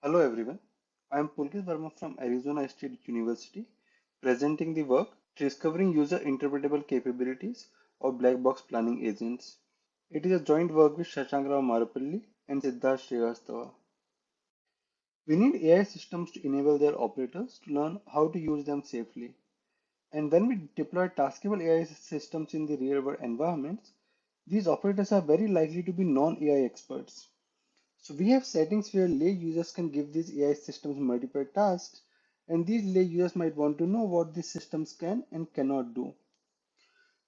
Hello everyone, I am Pulkit Verma from Arizona State University, presenting the work Discovering User-Interpretable Capabilities of Black Box Planning Agents. It is a joint work with Shashank Rao Marupalli and Siddharth Srivastava. We need AI systems to enable their operators to learn how to use them safely. And when we deploy taskable AI systems in the real-world environments, these operators are very likely to be non-AI experts. So we have settings where lay users can give these AI systems multiple tasks, and these lay users might want to know what these systems can and cannot do.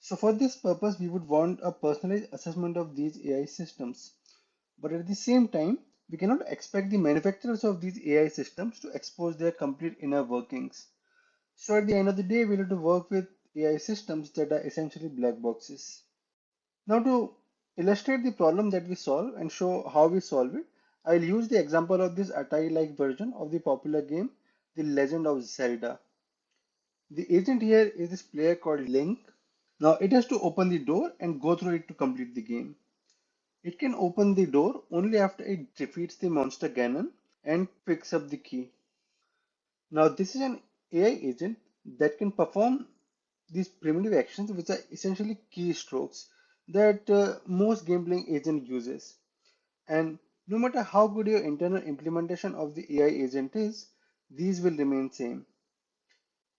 So for this purpose, we would want a personalized assessment of these AI systems. But at the same time, we cannot expect the manufacturers of these AI systems to expose their complete inner workings. So at the end of the day, we need to work with AI systems that are essentially black boxes. Now to illustrate the problem that we solve and show how we solve it, I'll use the example of this Atari-like version of the popular game, The Legend of Zelda. The agent here is this player called Link. Now it has to open the door and go through it to complete the game. It can open the door only after it defeats the monster Ganon and picks up the key. Now this is an AI agent that can perform these primitive actions, which are essentially keystrokes that most game playing agent uses. And no matter how good your internal implementation of the AI agent is, these will remain same.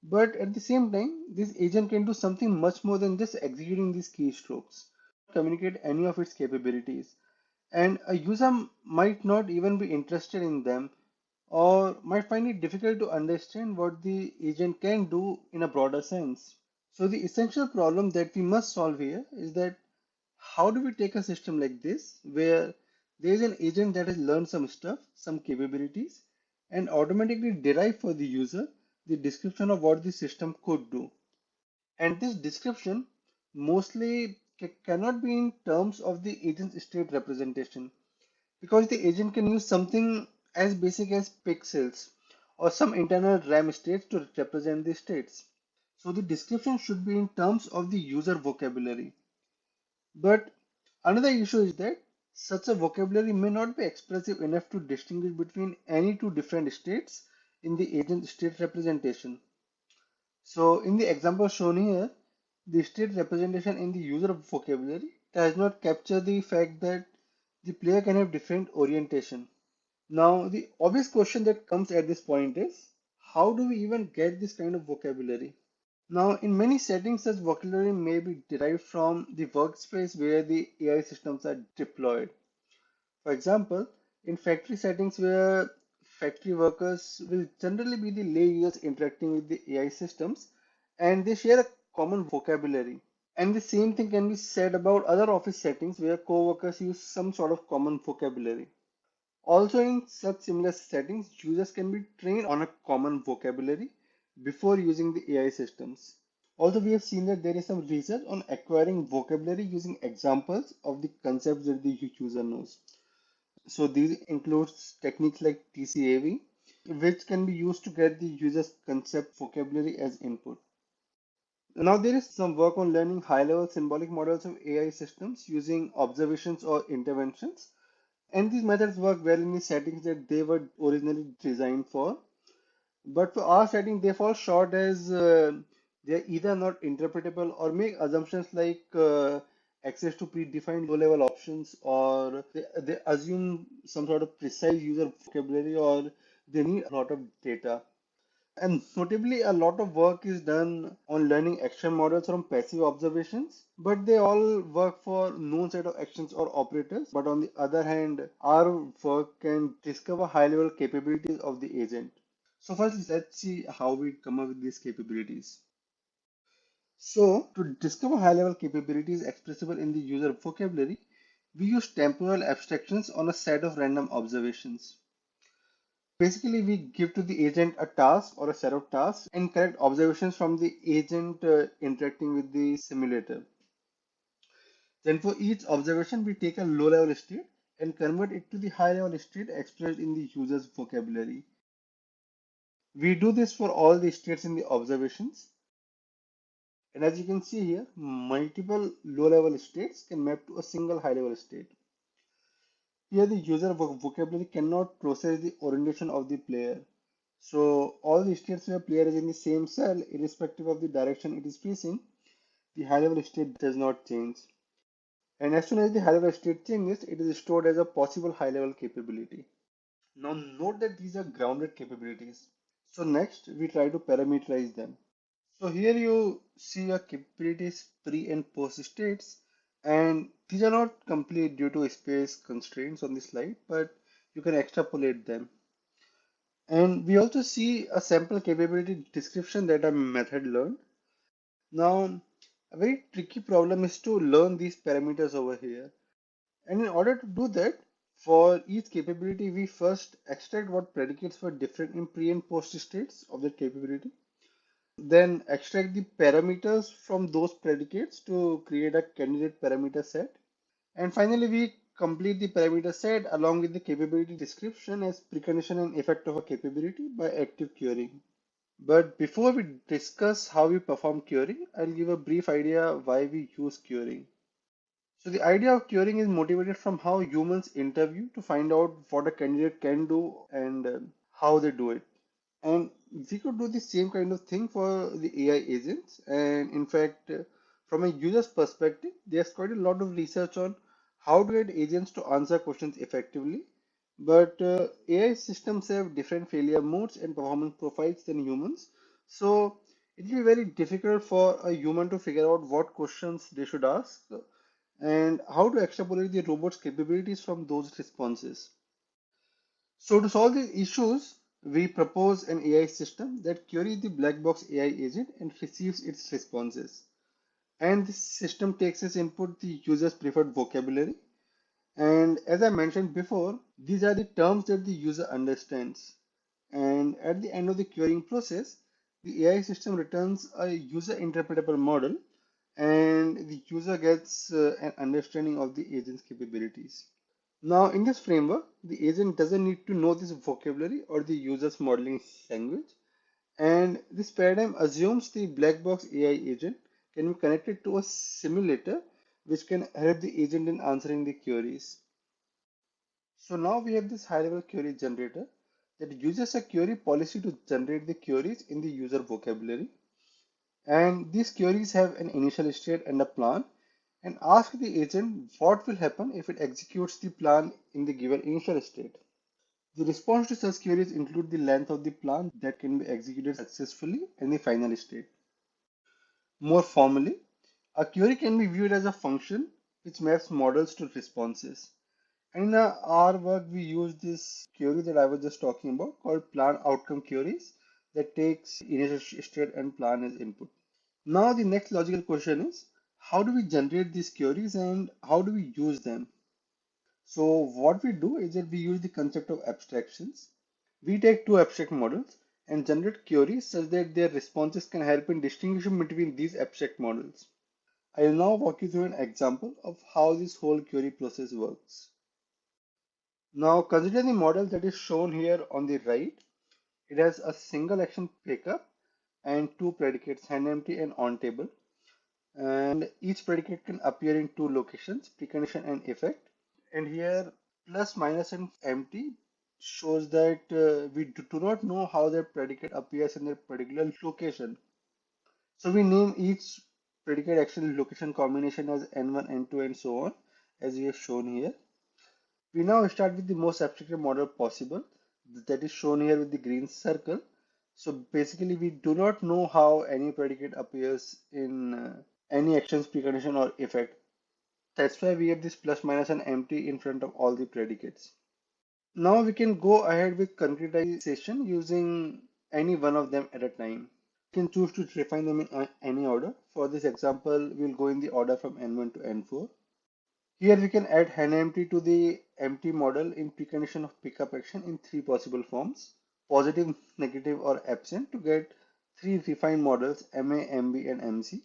But at the same time, this agent can do something much more than just executing these keystrokes, communicate any of its capabilities. And a user might not even be interested in them or might find it difficult to understand what the agent can do in a broader sense. So the essential problem that we must solve here is that how do we take a system like this where there is an agent that has learned some stuff, some capabilities, and automatically derive for the user the description of what the system could do. And this description mostly cannot be in terms of the agent's state representation because the agent can use something as basic as pixels or some internal RAM states to represent the states. So the description should be in terms of the user vocabulary. But another issue is that such a vocabulary may not be expressive enough to distinguish between any two different states in the agent state representation. So in the example shown here, the state representation in the user vocabulary does not capture the fact that the player can have different orientation. Now, the obvious question that comes at this point is, how do we even get this kind of vocabulary? Now, in many settings, such vocabulary may be derived from the workspace where the AI systems are deployed. For example, in factory settings where factory workers will generally be the lay users interacting with the AI systems and they share a common vocabulary. And the same thing can be said about other office settings where co-workers use some sort of common vocabulary. Also, in such similar settings, users can be trained on a common vocabulary before using the AI systems. Also, we have seen that there is some research on acquiring vocabulary using examples of the concepts that the user knows. So these includes techniques like TCAV, which can be used to get the user's concept vocabulary as input. Now there is some work on learning high-level symbolic models of AI systems using observations or interventions. And these methods work well in the settings that they were originally designed for. But for our setting, they fall short as they're either not interpretable or make assumptions like access to predefined low-level options, or they assume some sort of precise user vocabulary, or they need a lot of data. And notably, a lot of work is done on learning action models from passive observations, but they all work for known set of actions or operators. But on the other hand, our work can discover high-level capabilities of the agent. So first, let's see how we come up with these capabilities. So to discover high-level capabilities expressible in the user vocabulary, we use temporal abstractions on a set of random observations. Basically, we give to the agent a task or a set of tasks and collect observations from the agent interacting with the simulator. Then for each observation, we take a low-level state and convert it to the high-level state expressed in the user's vocabulary. We do this for all the states in the observations. And as you can see here, multiple low-level states can map to a single high-level state. Here the user vocabulary cannot process the orientation of the player. So all the states where player is in the same cell, irrespective of the direction it is facing, the high level state does not change. And as soon as the high level state changes, it is stored as a possible high level capability. Now note that these are grounded capabilities. So next we try to parameterize them. So here you see your capabilities pre and post states, and these are not complete due to space constraints on the slide, but you can extrapolate them. And we also see a sample capability description that a method learned. Now, a very tricky problem is to learn these parameters over here. And in order to do that, for each capability, we first extract what predicates were different in pre and post states of that capability. Then extract the parameters from those predicates to create a candidate parameter set. And finally, we complete the parameter set along with the capability description as precondition and effect of a capability by active querying. But before we discuss how we perform querying, I'll give a brief idea why we use querying. So the idea of querying is motivated from how humans interview to find out what a candidate can do and how they do it. And we could do the same kind of thing for the AI agents. And in fact, from a user's perspective, there's quite a lot of research on how to get agents to answer questions effectively. But AI systems have different failure modes and performance profiles than humans. So it will be very difficult for a human to figure out what questions they should ask and how to extrapolate the robot's capabilities from those responses. So to solve these issues, we propose an AI system that queries the black box AI agent and receives its responses. And this system takes as input the user's preferred vocabulary. And as I mentioned before, these are the terms that the user understands. And at the end of the querying process, the AI system returns a user-interpretable model, and the user gets an understanding of the agent's capabilities. Now, in this framework, the agent doesn't need to know this vocabulary or the user's modeling language. And this paradigm assumes the black box AI agent can be connected to a simulator which can help the agent in answering the queries. So now we have this high-level query generator that uses a query policy to generate the queries in the user vocabulary. And these queries have an initial state and a plan, and ask the agent what will happen if it executes the plan in the given initial state. The response to such queries include the length of the plan that can be executed successfully in the final state. More formally, a query can be viewed as a function which maps models to responses. And in our work, we use this query that I was just talking about called plan outcome queries that takes initial state and plan as input. Now the next logical question is, how do we generate these queries and how do we use them? So what we do is that we use the concept of abstractions. We take two abstract models and generate queries such that their responses can help in distinguishing between these abstract models. I will now walk you through an example of how this whole query process works. Now consider the model that is shown here on the right. It has a single action pickup and two predicates, handEmpty and onTable. And each predicate can appear in two locations, precondition and effect. And here plus, minus and empty shows that we do not know how that predicate appears in a particular location. So we name each predicate action location combination as n1, n2 and so on, as we have shown here. We now start with the most abstracted model possible, that is shown here with the green circle. So basically we do not know how any predicate appears in any actions precondition or effect. That's why we have this plus, minus and empty in front of all the predicates. Now we can go ahead with concretization using any one of them at a time. You can choose to define them in any order. For this example, we'll go in the order from n1 to n4. Here we can add handEmpty to the empty model in precondition of pickup action in three possible forms: positive, negative, or absent, to get three refined models MA, MB, and MC.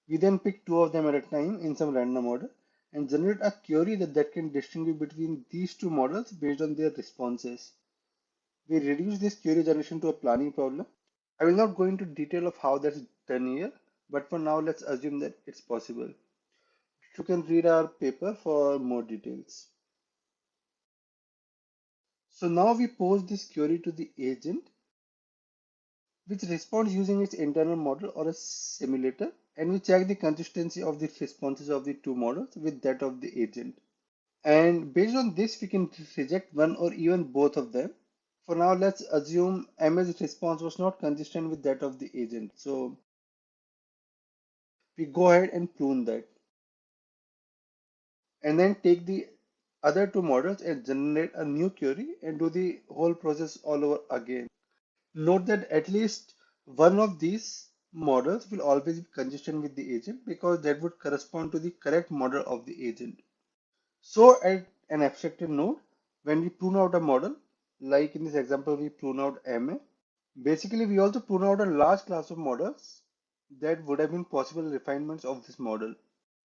We then pick two of them at a time in some random order and generate a query that can distinguish between these two models based on their responses. We reduce this query generation to a planning problem. I will not go into detail of how that's done here, but for now let's assume that it's possible. You can read our paper for more details. So now we pose this query to the agent, which responds using its internal model or a simulator, and we check the consistency of the responses of the two models with that of the agent. And based on this, we can reject one or even both of them. For now, let's assume M's response was not consistent with that of the agent. So we go ahead and prune that. And then take the other two models and generate a new query and do the whole process all over again. Note that at least one of these models will always be consistent with the agent because that would correspond to the correct model of the agent. So at an abstracted node, when we prune out a model, like in this example, we prune out MA, basically we also prune out a large class of models that would have been possible refinements of this model.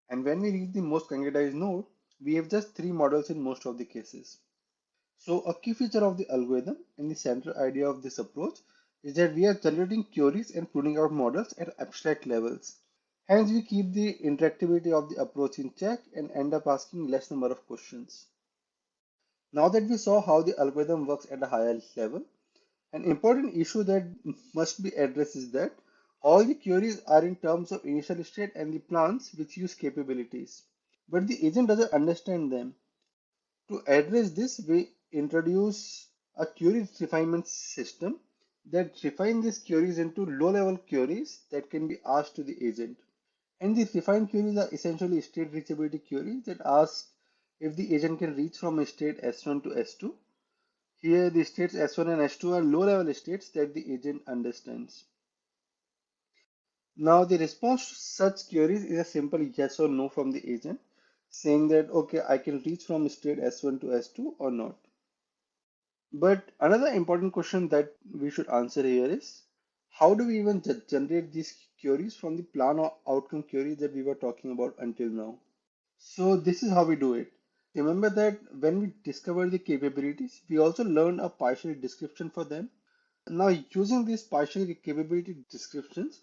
And when we reach the most concretized node, we have just three models in most of the cases. So a key feature of the algorithm and the central idea of this approach is that we are generating queries and pruning out models at abstract levels. Hence, we keep the interactivity of the approach in check and end up asking less number of questions. Now that we saw how the algorithm works at a higher level, an important issue that must be addressed is that all the queries are in terms of initial state and the plans which use capabilities, but the agent doesn't understand them. To address this, we introduce a query refinement system that refines these queries into low-level queries that can be asked to the agent. And these refined queries are essentially state reachability queries that ask if the agent can reach from a state S1 to S2. Here, the states S1 and S2 are low-level states that the agent understands. Now, the response to such queries is a simple yes or no from the agent, saying that, okay, I can reach from state S1 to S2 or not. But another important question that we should answer here is, how do we even generate these queries from the plan or outcome queries that we were talking about until now? So this is how we do it. Remember that when we discovered the capabilities, we also learned a partial description for them. Now using these partial capability descriptions,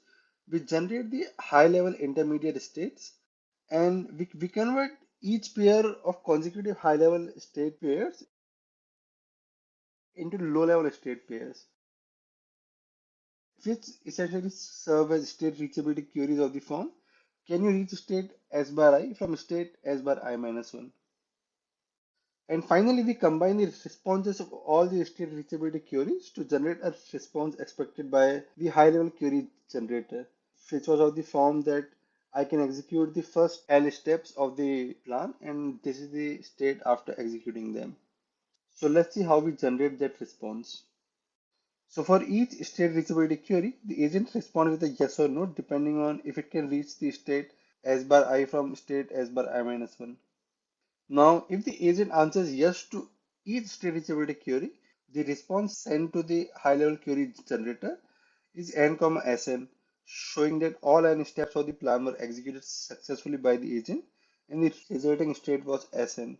we generate the high level intermediate states and we convert each pair of consecutive high level state pairs into low level state pairs, which essentially serve as state reachability queries of the form. Can you reach state S bar I from state S bar I minus 1? And finally, we combine the responses of all the state reachability queries to generate a response expected by the high-level query generator, which was of the form that I can execute the first L steps of the plan, and this is the state after executing them. So let's see how we generate that response. So for each state reachability query, the agent responds with a yes or no, depending on if it can reach the state S bar I from state S bar I minus 1. Now, if the agent answers yes to each state reachability query, the response sent to the high-level query generator is n, sn, showing that all n steps of the plan were executed successfully by the agent and the resulting state was sn.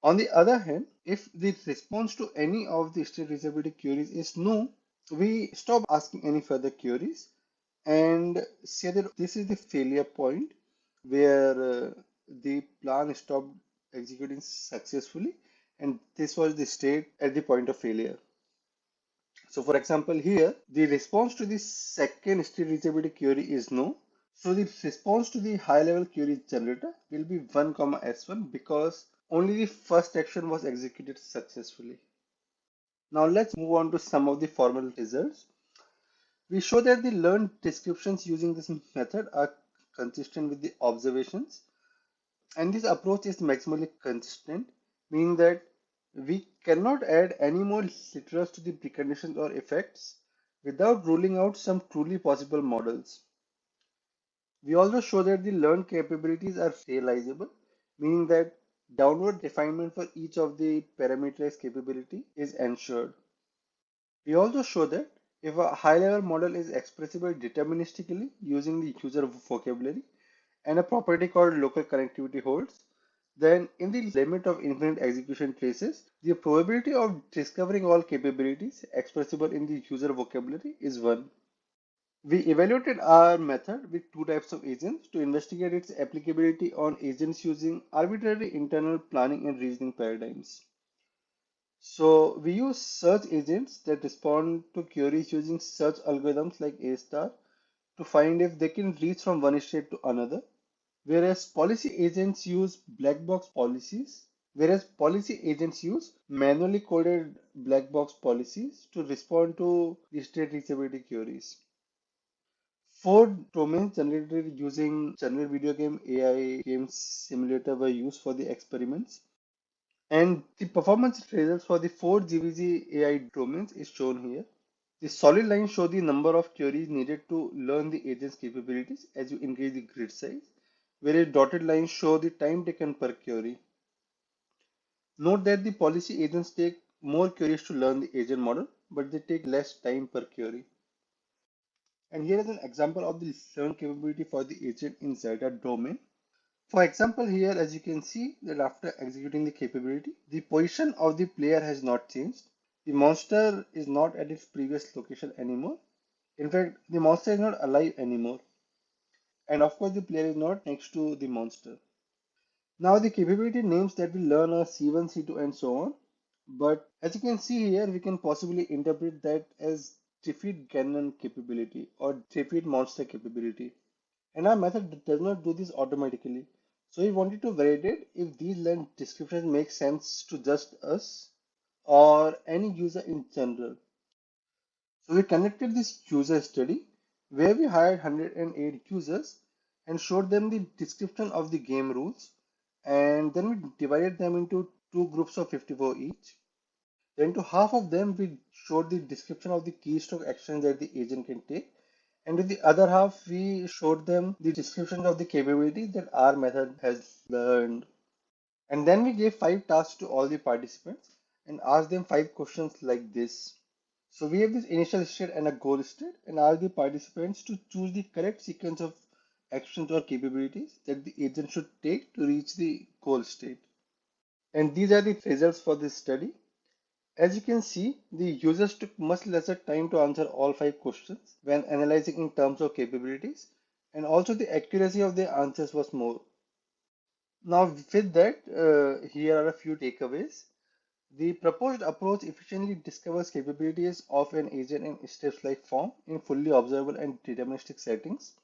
On the other hand, if the response to any of the state reachability queries is no, we stop asking any further queries and say that this is the failure point where the plan stopped executing successfully, and this was the state at the point of failure. So for example, here the response to the second state reachability query is no. So the response to the high level query generator will be 1, s1 because only the first action was executed successfully. Now let's move on to some of the formal results. We show that the learned descriptions using this method are consistent with the observations, and this approach is maximally consistent, meaning that we cannot add any more literals to the preconditions or effects without ruling out some truly possible models. We also show that the learned capabilities are realizable, meaning that downward refinement for each of the parameterized capability is ensured. We also show that if a high-level model is expressible deterministically using the user vocabulary and a property called local connectivity holds, then in the limit of infinite execution traces, the probability of discovering all capabilities expressible in the user vocabulary is 1. We evaluated our method with two types of agents to investigate its applicability on agents using arbitrary internal planning and reasoning paradigms. So we use search agents that respond to queries using search algorithms like A star to find if they can reach from one state to another. Whereas policy agents use manually coded black box policies to respond to state reachability queries. Four domains generated using general video game AI game simulator were used for the experiments. And the performance results for the four GVG AI domains is shown here. The solid lines show the number of queries needed to learn the agent's capabilities as you increase the grid size, whereas dotted lines show the time taken per query. Note that the policy agents take more queries to learn the agent model, but they take less time per query. And here is an example of the learn capability for the agent in Zeta domain. For example, here as you can see that after executing the capability, the position of the player has not changed. The monster is not at its previous location anymore. In fact, the monster is not alive anymore. And of course, the player is not next to the monster. Now the capability names that we learn are C1, C2 and so on. But as you can see here, we can possibly interpret that as defeat Ganon capability or defeat monster capability. And our method does not do this automatically. So we wanted to validate if these line descriptions make sense to just us or any user in general. So we conducted this user study where we hired 108 users and showed them the description of the game rules, and then we divided them into two groups of 54 each. Then to half of them we showed the description of the keystroke actions that the agent can take, and to the other half we showed them the description of the capabilities that our method has learned. And then we gave 5 tasks to all the participants and asked them 5 questions like this. So we have this initial state and a goal state and ask the participants to choose the correct sequence of actions or capabilities that the agent should take to reach the goal state. And these are the results for this study. As you can see, the users took much lesser time to answer all 5 questions when analyzing in terms of capabilities, and also the accuracy of their answers was more. Now, with that, here are a few takeaways. The proposed approach efficiently discovers capabilities of an agent in steps-like form in fully observable and deterministic settings,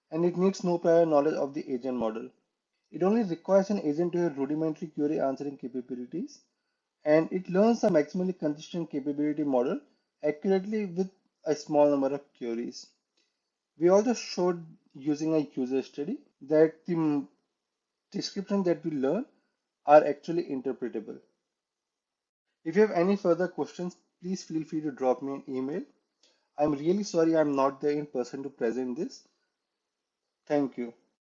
and it needs no prior knowledge of the agent model. It only requires an agent to have rudimentary query answering capabilities, and it learns a maximally consistent capability model accurately with a small number of queries. We also showed using a user study that the descriptions that we learn are actually interpretable. If you have any further questions, please feel free to drop me an email. I'm really sorry I'm not there in person to present this. Thank you.